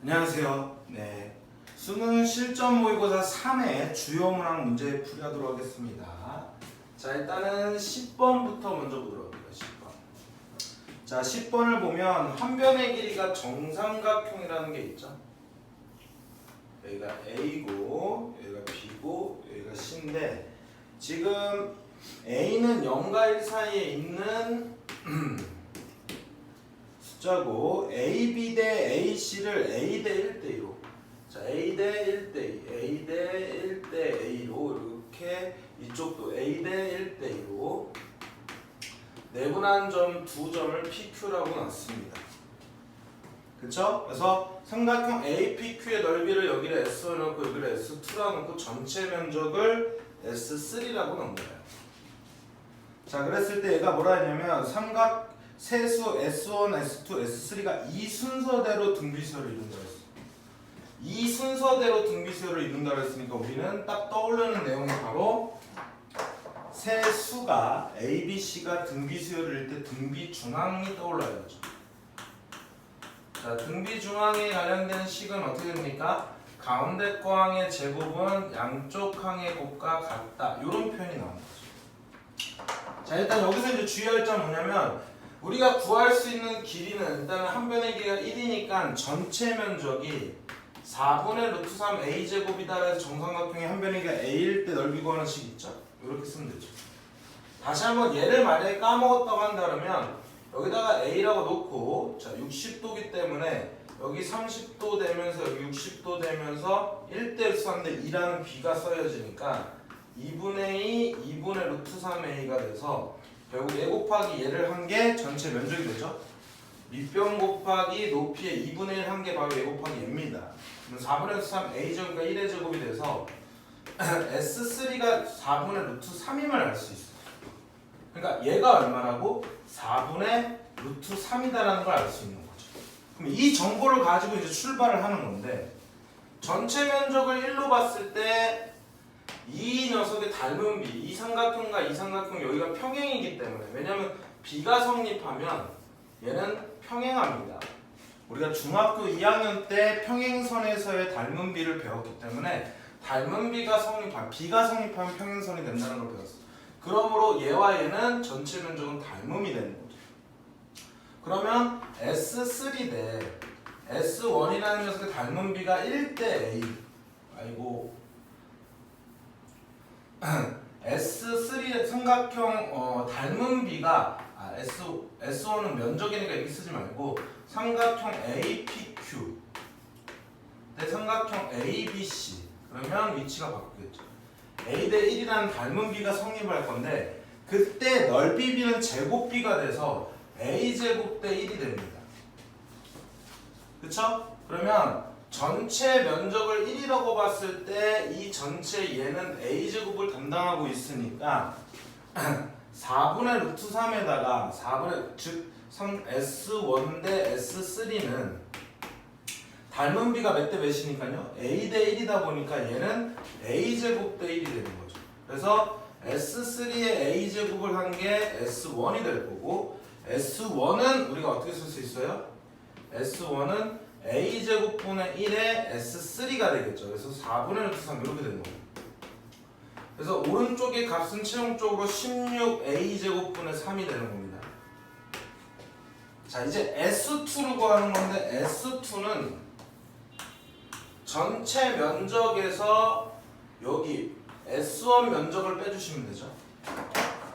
안녕하세요. 네, 수능 실전 모의고사 3회 주요 문항 문제 풀이하도록 하겠습니다. 자, 일단은 10번부터 먼저 보도록 할게요. 10번. 자, 10번을 보면 한 변의 길이가 정삼각형이라는 게 있죠. 여기가 A고 여기가 B고 여기가 C인데 지금 A는 0과 1 사이에 있는 숫자고 AB 대 AC를 A 대 1대 2로, 자, A 대 1대 2, A 대 1대 A로 이렇게 이쪽도 A 대 1대 2로 내분한 점 두 점을 PQ라고 놨습니다. 그쵸? 그래서 삼각형 APQ의 넓이를 여기를 S1 넣고 여기를 S2라 놓고 전체 면적을 S3라고 넣은 거예요. 자, 그랬을 때 얘가 뭐라 했냐면 세수 S1, S2, S3가 이 순서대로 등비수열을 이룬다고 했어. 이 순서대로 등비수열을 이룬다고 했으니까 우리는 딱 떠오르는 내용이 바로 세수가 A, B, C가 등비수열을 이룰 때 등비중앙이 떠올라야 되죠. 자, 등비중앙에 관련된 식은 어떻게 됩니까? 가운데 거 항의 제곱은 양쪽 항의 곱과 같다. 이런 표현이 나오는 거죠. 자, 일단 여기서 이제 주의할 점 뭐냐면 우리가 구할 수 있는 길이는 일단은 한 변의 길이가 1이니까 전체 면적이 4분의 루트 3 a제곱이다. 해서 정삼각형의 한 변의 길이가 a일 때 넓이 구하는 식 있죠? 이렇게 쓰면 되죠. 다시 한번 얘를 만약에 까먹었다고 한다 그러면 여기다가 a라고 놓고, 자, 60도기 때문에 여기 30도 되면서 여기 60도 되면서 1대 3대 2라는 b가 써여지니까 2분의 2, 2분의 루트 3a가 돼서 결국 얘 곱하기 얘를 한 게 전체 면적이 되죠. 밑변 곱하기 높이의 2분의 1 한 게 바로 얘 곱하기 얘입니다. 그럼 4분의 3 a제곱과 1의 제곱이 돼서 S3가 4분의 루트 3임을 알 수 있어요. 그러니까 얘가 얼마라고? 4분의 루트 3이다라는 걸 알 수 있는 거죠. 그럼 이 정보를 가지고 이제 출발을 하는 건데 전체 면적을 1로 봤을 때 이 녀석의 닮은 B, 이 삼각형과 이 삼각형 여기가 평행이기 때문에, 왜냐하면 B가 성립하면 얘는 평행합니다. 우리가 중학교 2학년 때 평행선에서의 닮은 B를 배웠기 때문에 닮은 B가 성립하면 평행선이 된다는 걸 배웠어. 그러므로 얘와 얘는 전체 면적은 닮음이 되는 거죠. 그러면 S3 대 S1이라는 녀석의 닮은 B가 1대 A, S3 삼각형 닮은 B가 S1은 면적이니까 이렇게 쓰지 말고 삼각형 APQ 대 삼각형 ABC, 그러면 위치가 바뀌겠죠. A 대 1이라는 닮은 B가 성립할 건데 그때 넓이 B는 제곱 B가 돼서 A제곱 대 1이 됩니다. 그쵸? 그러면 전체 면적을 1이라고 봤을 때 이 전체 얘는 A제곱을 담당하고 있으니까 4분의 루트 3에다가 4분의 즉 S1 대 S3는 닮은 B가 몇 대 몇이니까요? A 대 1이다 보니까 얘는 A제곱 대 1이 되는 거죠. 그래서 S3의 A제곱을 한 게 S1이 될 거고, S1은 우리가 어떻게 쓸 수 있어요? S1은 A제곱분의 1의 S3가 되겠죠. 그래서 4분의 루트 3 이렇게 되는 거예요. 그래서 오른쪽의 값은 최종적으로 16A제곱분의 3이 되는 겁니다. 자, 이제 S2로 구하는 건데 S2는 전체 면적에서 여기 S1 면적을 빼주시면 되죠.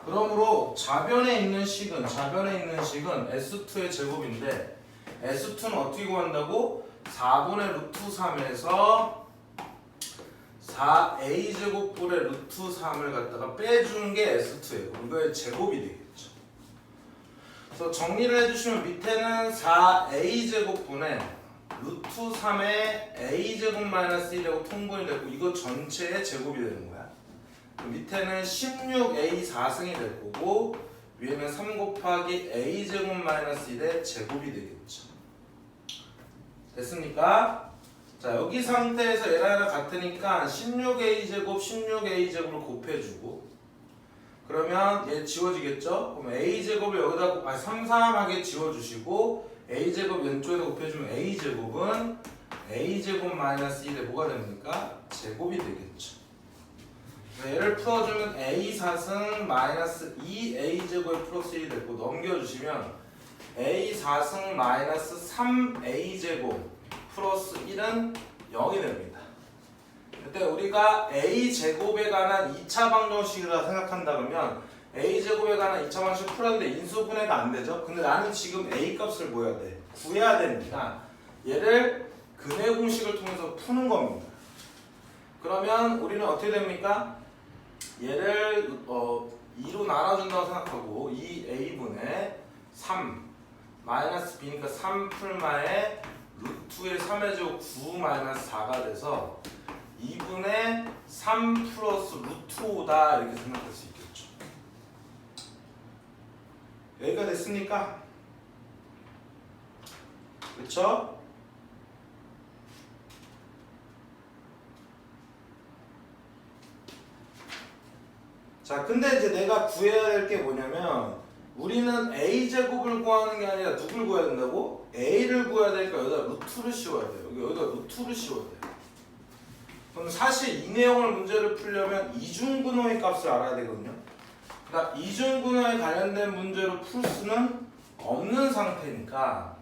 그러므로 좌변에 있는 식은 S2의 제곱인데 S2는 어떻게 구한다고? 4분의 루트 3에서 4A제곱분의 루트 3을 갖다가 빼준 게 S2예요. 이거의 제곱이 되겠죠. 그래서 정리를 해주시면 밑에는 4A제곱분의 루트 3의 A제곱 마이너스 1이라고 통분이 되고 이거 전체의 제곱이 되는 거야. 밑에는 16A 4승이 될 거고 위에는 3 곱하기 A제곱 마이너스 1의 제곱이 되겠죠. 됐습니까? 자, 여기 상태에서 얘랑 같으니까 16A제곱 16A제곱을 곱해주고, 그러면 얘 지워지겠죠? 그럼 A제곱을 여기다 삼삼하게 지워주시고 A제곱 왼쪽에다 곱해주면 A제곱은 a제곱 마이너스 1에 뭐가 됩니까? 제곱이 되겠죠. 얘를 풀어주면 a4승 마이너스 2a제곱에 플러스 1이 됐고 넘겨주시면 a4승 마이너스 3a제곱 플러스 1은 0이 됩니다. 그때 우리가 a제곱에 관한 2차 방정식이라 생각한다 그러면 a제곱에 관한 2차 방정식 풀었는데 인수분해가 안 되죠. 근데 나는 지금 a 값을 뭐 해야 돼? 구해야 되니까 얘를 근해 공식을 통해서 푸는 겁니다. 그러면 우리는 어떻게 됩니까? 얘를 2로 나눠준다고 생각하고 2a분의 3 마이너스 b니까 3 풀마에 루트의 3의 제곱 9 마이너스 4가 돼서 2분의 3 플러스 루트 5다 이렇게 생각할 수 있겠죠. 여기가 됐습니까? 그렇죠? 자, 근데 이제 내가 구해야 될 게 뭐냐면 우리는 a제곱을 구하는 게 아니라 누굴 구해야 된다고? a를 구해야 되니까 여기다 루트를 씌워야 돼요. 여기다 루트를 씌워야 돼요. 그럼 사실 이 내용을 문제를 풀려면 이중근호의 값을 알아야 되거든요. 그러니까 이중근호에 관련된 문제로 풀 수는 없는 상태니까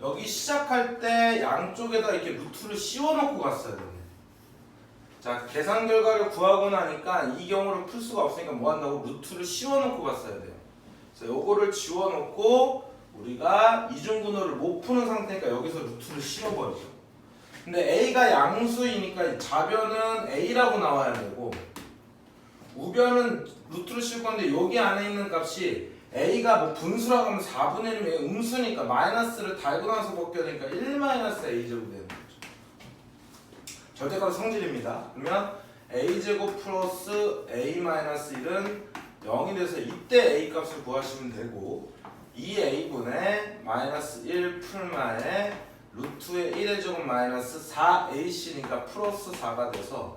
여기 시작할 때 양쪽에다 이렇게 루트를 씌워놓고 갔어야 돼요. 자, 계산 결과를 구하고 나니까 이 경우를 풀 수가 없으니까 뭐 한다고? 루트를 씌워놓고 갔어야 돼요. 그래서 요거를 지워놓고 우리가 이중근호를 못 푸는 상태니까 여기서 루트를 씌워버리죠. 근데 a가 양수이니까 좌변은 a라고 나와야 되고 우변은 루트를 씌울 건데 여기 안에 있는 값이 a가 뭐 분수라고 하면 4분의 1이면 음수니까 마이너스를 달고 나서 벗겨야 되니까 1 마이너스 a제곱 되는 거죠. 절대값 성질입니다. 그러면 a제곱 플러스 a 마이너스 1은 0이 돼서 이때 a 값을 구하시면 되고 2a분의 마이너스 1 풀마에 루트의 1의 제곱 마이너스 4ac니까 플러스 4가 돼서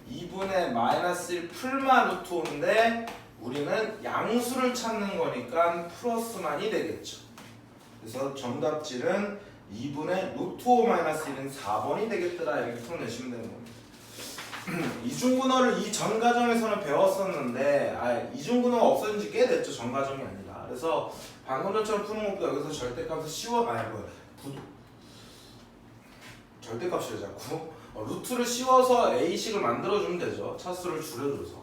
2분의 마이너스 1 풀마 루트 5인데 우리는 양수를 찾는 거니까 플러스만이 되겠죠. 그래서 정답지는 2분의 루트 5 마이너스 1은 4번이 되겠더라 이렇게 풀어내시면 되는 겁니다. 이중근호를 이 전 과정에서는 배웠었는데 이중근호가 없어진 지 꽤 됐죠. 전 과정이 아니라. 그래서 방금 전처럼 푸는 것보다 여기서 절대값을 절대값이래 자꾸 루트를 씌워서 a식을 만들어주면 되죠. 차수를 줄여줘서.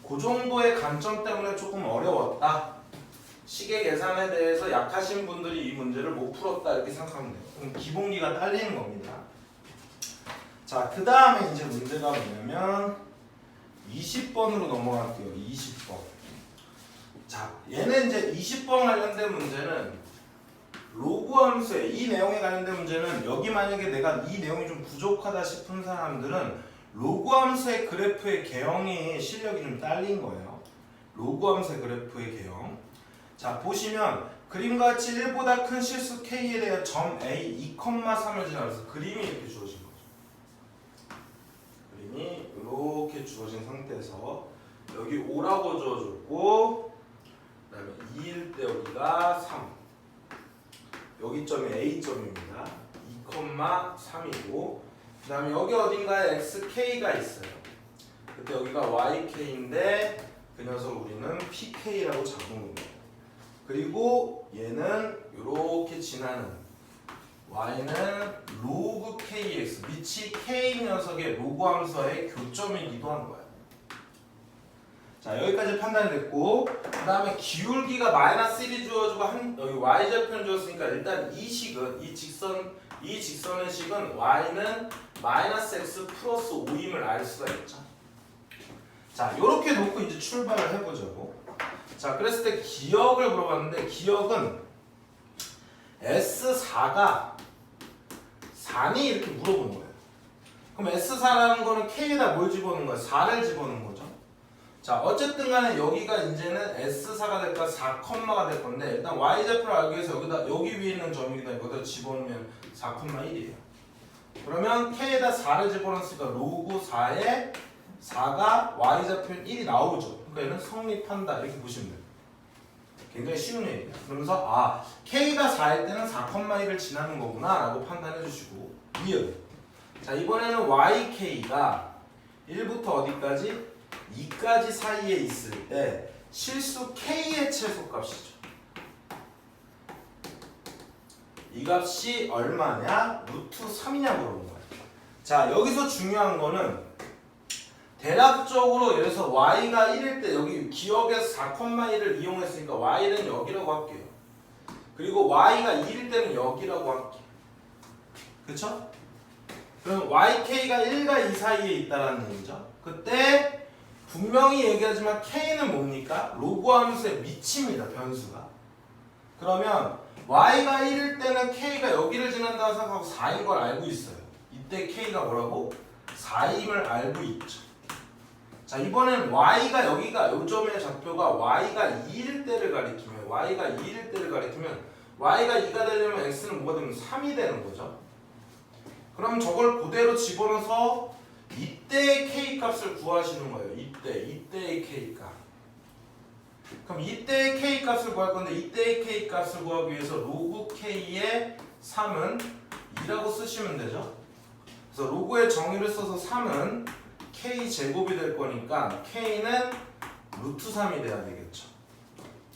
그 정도의 관점 때문에 조금 어려웠다. 식의 계산에 대해서 약하신 분들이 이 문제를 못 풀었다 이렇게 생각하면 돼요. 그럼 기본기가 딸리는 겁니다. 자, 그 다음에 이제 문제가 뭐냐면 20번으로 넘어갈게요. 20번. 자, 얘는 이제 20번 관련된 문제는 로그 함수에 이 내용에 관련된 문제는 여기 만약에 내가 이 내용이 좀 부족하다 싶은 사람들은 로그 함수의 그래프의 개형이 실력이 좀 딸린 거예요. 로그 함수의 그래프의 개형. 자, 보시면 그림과 같이 1보다 큰 실수 K에 대해 점 A 2,3을 지나면서 그림이 이렇게 주어진 거죠. 그림이 이렇게 주어진 상태에서 여기 5라고 주어졌고 그 다음에 2일 때 여기가 3 여기 점이 A점입니다. 2,3이고 그 다음에 여기 어딘가에 XK가 있어요. 그때 여기가 YK인데 그 녀석 우리는 PK라고 잡은 겁니다. 그리고 얘는 이렇게 지나는 y는 로그 kx 밑이 k 녀석의 로그 함수의 교점이기도 한 거예요. 자, 여기까지 판단이 됐고 그 다음에 기울기가 마이너스 1이 주어지고 여기 y좌표는 주었으니까 일단 이 식은 이 직선의 식은 y는 마이너스 x 플러스 5임을 알 수가 있죠. 자, 요렇게 놓고 이제 출발을 해보자고. 자, 그랬을 때 기억을 물어봤는데 기억은 S4가 4니 이렇게 물어보는 거예요. 그럼 S4라는 거는 K에다 뭘 집어넣는 거야? 4를 집어넣는 거죠. 자, 어쨌든 간에 여기가 이제는 S4가 될까 4컴마가 될 건데 일단 Y좌표를 알기 위해서 여기 위에 있는 점이다 여기다 집어넣으면 4,1이에요. 그러면 K에다 4를 집어넣었으니까 로그 4에 4가 Y좌표는 1이 나오죠. 그러니까 얘는 성립한다 이렇게 보시면 돼요. 굉장히 쉬운 얘기야. 그러면서 아 K가 4일 때는 4,1을 지나는 거구나 라고 판단해 주시고 이응. 자 이번에는 YK가 1부터 어디까지? 2까지 사이에 있을 때 실수 K의 최소값이죠. 이 값이 얼마냐? 루트 3이냐 물어본 거야. 자 여기서 중요한 거는 대략적으로 예를 들어서 y가 1일 때 여기 기억에서 4,1을 이용했으니까 y는 여기라고 할게요. 그리고 y가 2일 때는 여기라고 할게요. 그쵸? 그럼 YK가 1과 2 사이에 있다는 얘기죠. 그때 분명히 얘기하지만 K는 뭡니까? 로그 함수의 미치입니다. 변수가. 그러면 Y가 1일 때는 K가 여기를 지난다고 생각하고 4인 걸 알고 있어요. 이때 K가 뭐라고? 4임을 알고 있죠. 자 이번엔 Y가 여기가 요점의 좌표가 Y가 2일 때를 가리키면 Y가 2일 때를 가리키면 Y가 2가 되려면 X는 뭐가 되면 3이 되는 거죠. 그럼 저걸 그대로 집어넣어서 이때의 K 값을 구하시는 거예요. 이때의 K 값. 그럼 이때의 K 값을 구할 건데 이때의 K 값을 구하기 위해서 로그 K의 3은 2라고 쓰시면 되죠. 그래서 로그의 정의를 써서 3은 K 제곱이 될 거니까 K는 루트 3이 돼야 되겠죠.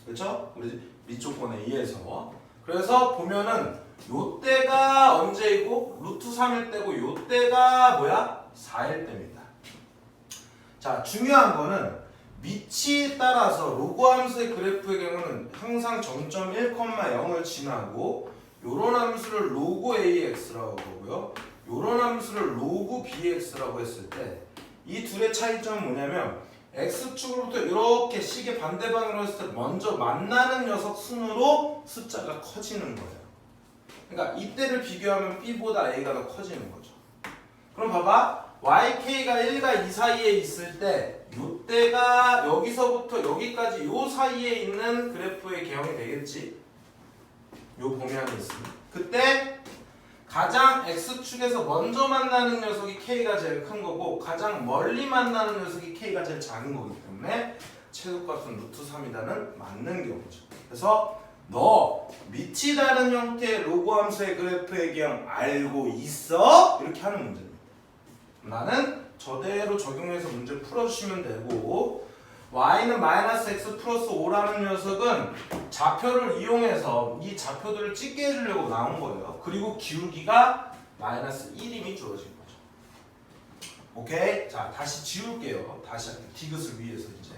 그렇죠? 우리 밑조건에 의해서. 그래서 보면은 요때가 언제이고 루트 3일 때고 요때가 뭐야? 4일 때입니다. 자 중요한 거는 밑이 따라서 로그 함수의 그래프의 경우는 항상 정점 1,0을 지나고 요런 함수를 로그 AX라고 하고요. 요런 함수를 로그 BX라고 했을 때 이 둘의 차이점은 뭐냐면 X축으로부터 이렇게 시계 반대 방향으로 했을 때 먼저 만나는 녀석 순으로 숫자가 커지는 거예요. 그러니까 이때를 비교하면 B보다 A가 더 커지는 거죠. 그럼 봐봐. YK가 1과 2 사이에 있을 때 이때가 여기서부터 여기까지 요 사이에 있는 그래프의 개형이 되겠지. 요 범위안이 있으면. 그때 가장 X축에서 먼저 만나는 녀석이 K가 제일 큰 거고 가장 멀리 만나는 녀석이 K가 제일 작은 거기 때문에 최소값은 루트 3이다는 맞는 경우죠. 그래서 너 밑이 다른 형태의 로그 함수의 그래프의 개형 알고 있어? 이렇게 하는 문제입니다. 나는 저대로 적용해서 문제 풀어주시면 되고 y는 마이너스 x 플러스 5라는 녀석은 좌표를 이용해서 이 좌표들을 찍게 해주려고 나온 거예요. 그리고 기울기가 마이너스 1임이 주어진 거죠. 오케이? 자 다시 지울게요. 다시 할게요. 디귿을 위해서 이제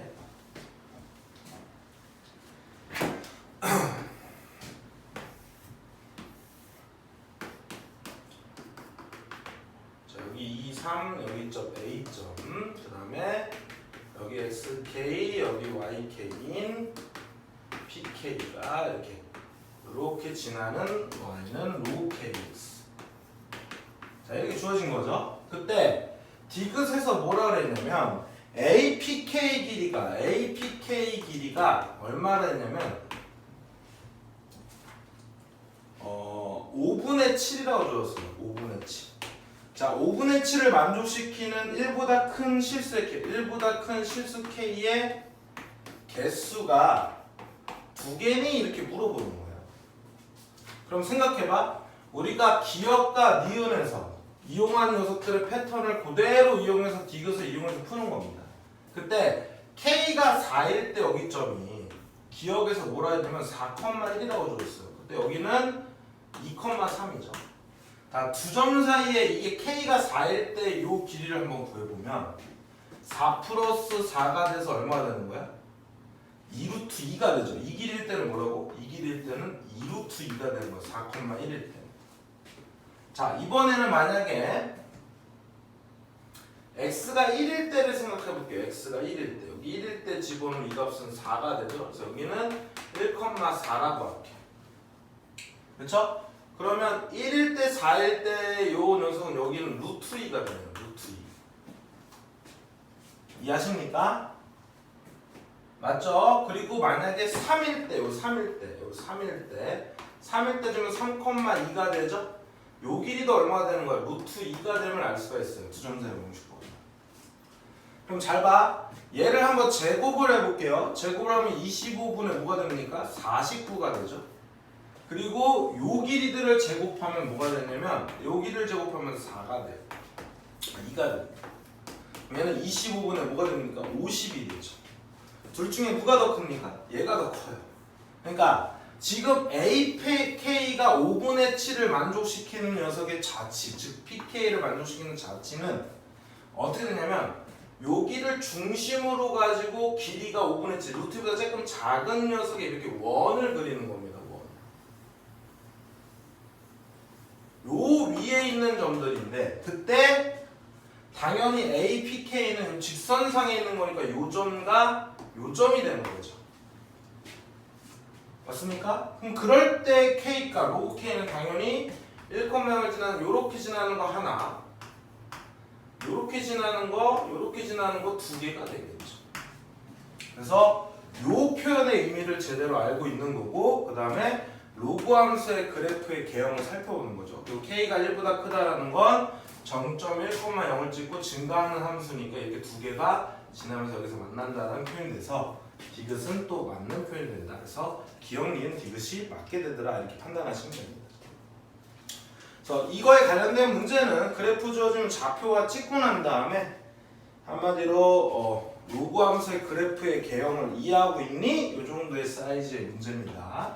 자 여기 2, 3 여기 점 A점 그 다음에 여기 SK 여기 YK인 PK가 이렇게 지나는 Y는 로우 KX. 자 이렇게 주어진 거죠. 그때 디귿에서 뭐라 그랬냐면 APK 길이가 얼마나 했냐면 5분의 7이라고 주었어요. 5분의 7. 자, 5분의 7을 만족시키는 1보다 큰 실수의 K, 1보다 큰 실수 K의 개수가 2개니? 이렇게 물어보는 거예요. 그럼 생각해봐. 우리가 기역과 니은에서 이용한 녀석들의 패턴을 그대로 이용해서 디귿을 이용해서 푸는 겁니다. 그때 K가 4일 때 여기 점이 기역에서 뭐라 했냐면 4,1이라고 줬어요. 그때 여기는 2,3이죠. 자, 두 점 사이에 이게 K가 4일 때 이 길이를 한번 구해보면 4 플러스 4가 돼서 얼마가 되는 거야? 2루트 2가 되죠. 이 길이일 때는 뭐라고? 이 길이일 때는 2루트 2가 되는 거야. 4,1일 때. 자, 이번에는 만약에 X가 1일 때를 생각해볼게요. X가 1일 때. 여기 1일 때 집어넣으면 이 값은 4가 되죠. 그래서 여기는 1,4라고 할게요. 그렇죠? 그러면 1일 때, 4일 때 요 녀석은 여기는 루트 2가 되네요. 루트 2. 이해하십니까? 맞죠? 그리고 만약에 3일 때, 요 3일 때 주면 3,2가 되죠? 요 길이도 얼마가 되는 거야? 루트 2가 되면 알 수가 있어요. 두 점 사이 공식으로. 그럼 잘 봐. 얘를 한번 제곱을 해볼게요. 제곱을 하면 25분의 뭐가 됩니까? 49가 되죠. 그리고 요 길이들을 제곱하면 뭐가 되냐면 요 길이를 제곱하면 4가 돼요. 2가 됩니다. 얘는 25분의 뭐가 됩니까? 50이 되죠. 둘 중에 누가 더 큽니까? 얘가 더 커요. 그러니까 지금 AK가 5분의 7을 만족시키는 녀석의 자치, 즉 PK를 만족시키는 자치는 어떻게 되냐면 여기를 중심으로 가지고 길이가 5분의 7, 루트보다 조금 작은 녀석에 이렇게 원을 그리는 겁니다. 원. 요 위에 있는 점들인데 그때 당연히 APK는 직선상에 있는 거니까 요 점과 요 점이 되는 거죠. 맞습니까? 그럼 그럴 때 K가 로그 K는 당연히 1,0을 지나는 요렇게 지나는 거 하나, 요렇게 지나는 거, 요렇게 지나는 거 두 개가 되겠죠. 그래서 요 표현의 의미를 제대로 알고 있는 거고, 그 다음에 로그 함수의 그래프의 개형을 살펴보는 거죠. 요 K가 1보다 크다라는 건 정점 1,0을 찍고 증가하는 함수니까 이렇게 두 개가 지나면서 여기서 만난다는 표현이 돼서 디귿은 또 맞는 표현이 된다. 그래서 기역, 니은, 디귿이 맞게 되더라 이렇게 판단하시면 됩니다. 그래서 이거에 관련된 문제는 그래프 주어지면 좌표와 찍고 난 다음에 한마디로 로그 함수의 그래프의 개형을 이해하고 있니? 이 정도의 사이즈의 문제입니다.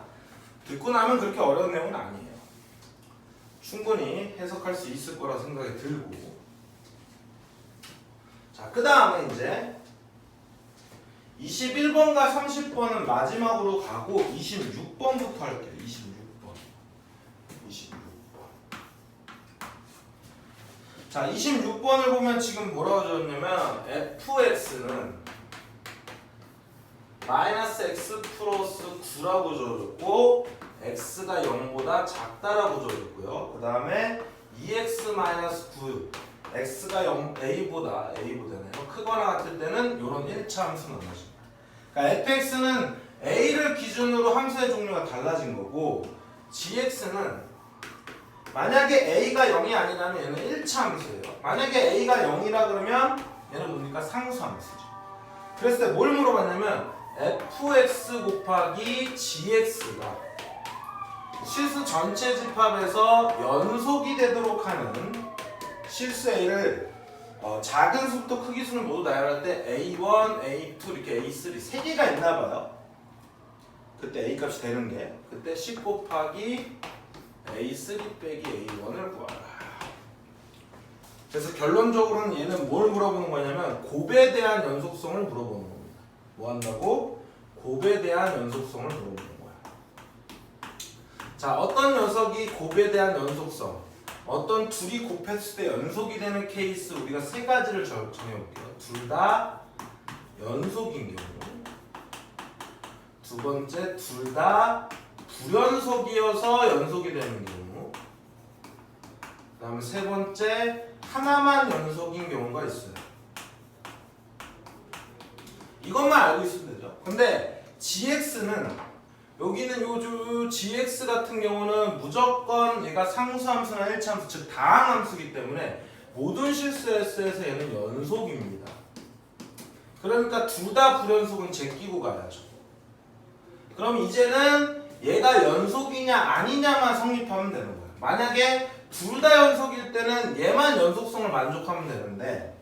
듣고 나면 그렇게 어려운 내용은 아니에요. 충분히 해석할 수 있을 거라 생각이 들고, 자, 그 다음에 이제 21번과 30번은 마지막으로 가고 26번부터 할게요. 26번. 자, 26번을 보면 지금 뭐라고 적었냐면 fx는 -x 플러스 9라고 적어줬고 x가 0보다 작다라고 적어줬고요. 그 다음에 2x-9 x가 a보다네요. 크거나 같을 때는 이런 1차 함수 나눠집니다. 그러니까 fx는 a를 기준으로 함수의 종류가 달라진 거고 gx는 만약에 a가 0이 아니라면 얘는 1차 함수예요. 만약에 a가 0이라 그러면 얘는 뭡니까? 상수 함수죠. 그랬을 때 뭘 물어봤냐면 fx 곱하기 gx가 실수 전체 집합에서 연속이 되도록 하는 실수 a를 작은 수부터 크기 수는 모두 나열할 때 a1, a2 이렇게 a3 세 개가 있나 봐요. 그때 a 값이 되는 게 그때 10 곱하기 a3 빼기 a1을 구하라. 그래서 결론적으로는 얘는 뭘 물어보는 거냐면 곱에 대한 연속성을 물어보는 겁니다. 뭐 한다고? 곱에 대한 연속성을 물어보는 거야. 자, 어떤 녀석이 곱에 대한 연속성, 어떤 둘이 곱했을 때 연속이 되는 케이스 우리가 세 가지를 정해볼게요. 둘 다 연속인 경우, 두 번째 둘 다 불연속이어서 연속이 되는 경우, 그 다음에 세 번째 하나만 연속인 경우가 있어요. 이것만 알고 있으면 되죠. 근데 gx는 여기는 요 gx 같은 경우는 무조건 얘가 상수함수나 1차함수 즉 다항함수이기 때문에 모든 실수 S에서 얘는 연속입니다. 그러니까 둘 다 불연속은 제끼고 가야죠. 그럼 이제는 얘가 연속이냐 아니냐만 성립하면 되는 거예요. 만약에 둘 다 연속일 때는 얘만 연속성을 만족하면 되는데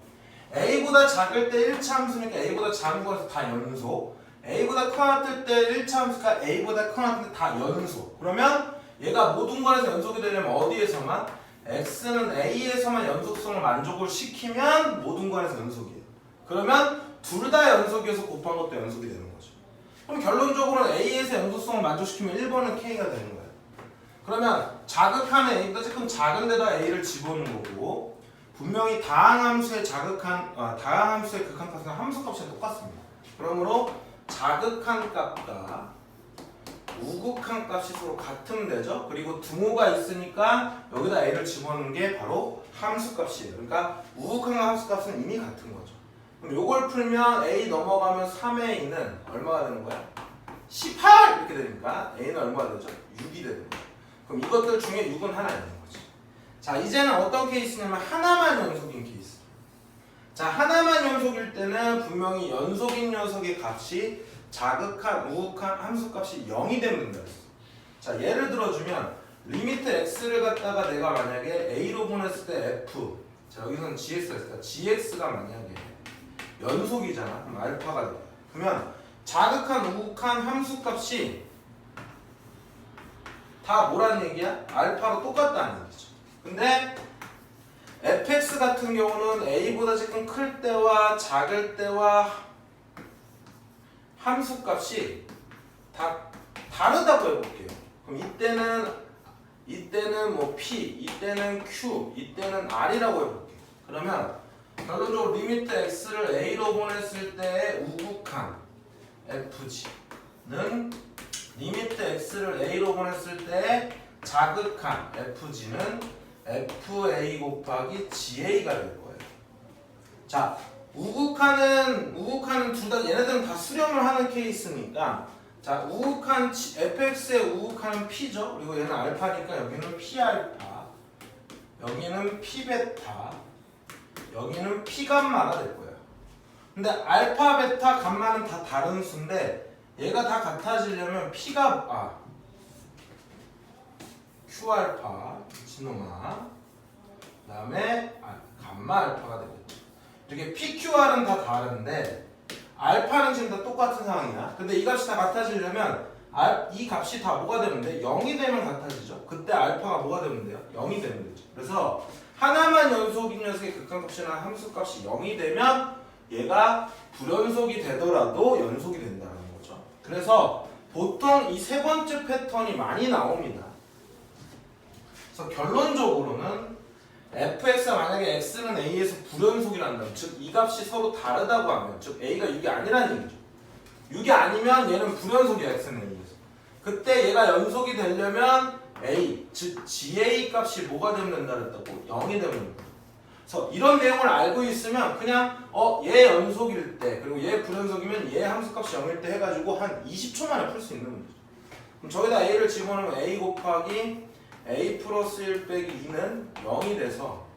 a보다 작을 때 1차 함수니까 a보다 작은 거에서 다 연속, a보다 커났을 때 1차 함수가 a보다 커났을 때 다 연속. 그러면 얘가 모든 거에서 연속이 되려면 어디에서만? x는 a에서만 연속성을 만족을 시키면 모든 거에서 연속이에요. 그러면 둘 다 연속이어서 곱한 것도 연속이 되는 거죠. 그럼 결론적으로는 a에서 연속성을 만족시키면 1번은 k가 되는 거예요. 그러면 자극하는 a보다 조금 작은 데다 a를 집어넣는 거고 분명히 다항함수의 다항함수의 극한값은 함수값이 똑같습니다. 그러므로 자극한 값과 우극한 값이 서로 같으면 되죠. 그리고 등호가 있으니까 여기다 a를 집어넣는 게 바로 함수값이에요. 그러니까 우극한 함수값은 이미 같은 거죠. 그럼 이걸 풀면 a 넘어가면 3의 a는 얼마가 되는 거야? 18! 이렇게 되니까 a는 얼마가 되죠? 6이 되는 거예요. 그럼 이것들 중에 6은 하나 있는 거지. 자, 이제는 어떤 케이스냐면 하나만 연속인 케이스. 자, 하나만 연속일 때는 분명히 연속인 녀석의 값이 자극한, 우극한 함수값이 0이 되면 된다. 자, 예를 들어주면 리미트 x를 갖다가 내가 만약에 a로 보냈을 때 f, 자 여기서는 gx가 있으니까 gx가 만약에 연속이잖아. 그럼 알파가 돼요. 그러면 자극한, 우극한 함수값이 다 뭐라는 얘기야? 알파로 똑같다는 얘기죠. 근데 fx 같은 경우는 a보다 조금 클 때와 작을 때와 함수값이 다 다르다고 해볼게요. 그럼 이때는 뭐 p, 이때는 q, 이때는 r이라고 해볼게요. 그러면 결론적으로 리미트 x를 a로 보냈을 때의 우극한 fg는 리미트 x를 a로 보냈을 때의 자극한 fg는 fa 곱하기 ga가 될 거예요. 자, 우극한은 둘 다 얘네들은 다 수렴을 하는 케이스니까, 자, 우극한 fx의 우극한은 p죠. 그리고 얘는 알파니까 여기는 p알파, 여기는 p베타, 여기는 p감마가 될 거예요. 근데 알파, 베타, 감마는 다 다른 수인데 얘가 다 같아지려면 p가 q알파, 미친놈아, 그 다음에 감마 알파가 되겠죠. 이렇게 PQR은 다 다른데 알파는 지금 다 똑같은 상황이야. 근데 이 값이 다 같아지려면 이 값이 다 뭐가 되면 돼? 0이 되면 같아지죠. 그때 알파가 뭐가 되면 돼요? 0이 되면 되죠. 그래서 하나만 연속인 녀석의 극한값이나 함수값이 0이 되면 얘가 불연속이 되더라도 연속이 된다는 거죠. 그래서 보통 이 세 번째 패턴이 많이 나옵니다. 그래서 결론적으로는 fx가 만약에 x는 a에서 불연속이란다면, 즉 이 값이 서로 다르다고 하면, 즉 a가 6이 아니라는 얘기죠. 6이 아니면 얘는 불연속이야, x는 a에서. 그때 얘가 연속이 되려면 a, 즉 ga 값이 뭐가 되면 된다 그랬다고? 0이 되면 된다. 그래서 이런 내용을 알고 있으면 그냥 얘 연속일 때, 그리고 얘 불연속이면 얘 함수값이 0일 때 해가지고 한 20초 만에 풀 수 있는 문제죠. 그럼 저기다 a를 집어넣으면 a 곱하기 a 플러스 1 빼기 2는 0이 돼서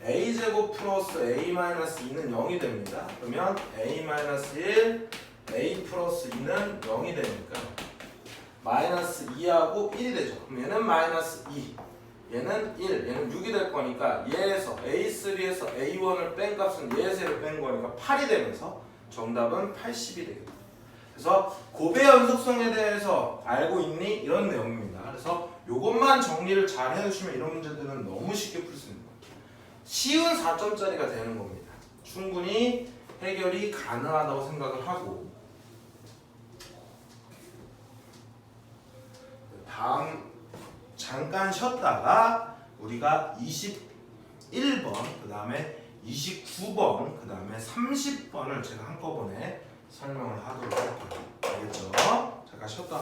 a제곱 플러스 a-2는 0이 됩니다. 그러면 a-1, a 플러스 2는 0이 되니까 마이너스 2하고 1이 되죠. 그럼 얘는 마이너스 2, 얘는 1, 얘는 6이 될 거니까 얘에서 a3에서 a1을 뺀 값은 얘에서 얘를 뺀 거니까 8이 되면서 정답은 80이 되겠다. 그래서 곱의 연속성에 대해서 알고 있니? 이런 내용입니다. 그래서 요것만 정리를 잘 해주시면 이런 문제들은 너무 쉽게 풀 수 있는 거예요. 쉬운 4점짜리가 되는 겁니다. 충분히 해결이 가능하다고 생각을 하고, 다음 잠깐 쉬었다가 우리가 21번, 그 다음에 29번, 그 다음에 30번을 제가 한꺼번에 설명을 하도록